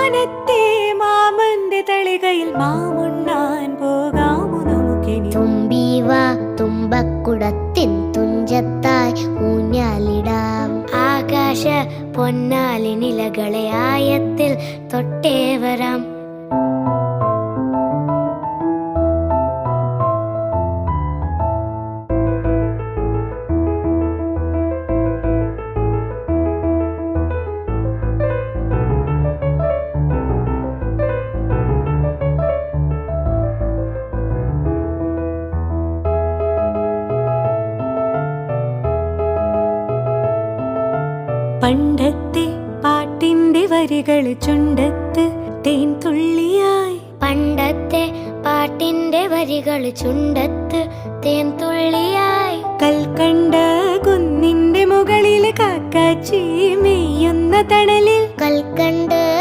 മാനത്തെ മാമന്റെ തളികയിൽ മാമുണ്ണാൻ പോകാമോ നമുക്കിനി? തുമ്പീവാ തുമ്പക്കുടത്തിൻ തുഞ്ചത്തായി ഊഞ്ഞാലിടാം. ആകാശ പൊന്നാലിനിലകളെ ആയത്തിൽ തൊട്ടേ വരാം. പണ്ടത്തെ പാട്ടിന്റെ വരികൾ ചുണ്ടത്ത് തേൻ തുള്ളിയായി. പണ്ടത്തെ പാട്ടിന്റെ വരികൾ ചുണ്ടത്ത് തേൻ തുള്ളിയായി. കൽക്കണ്ട കുന്നിന്റെ മുകളിൽ കാക്കാച്ചി മെയ്യുന്ന തണലിൽ. കൽക്കണ്ട്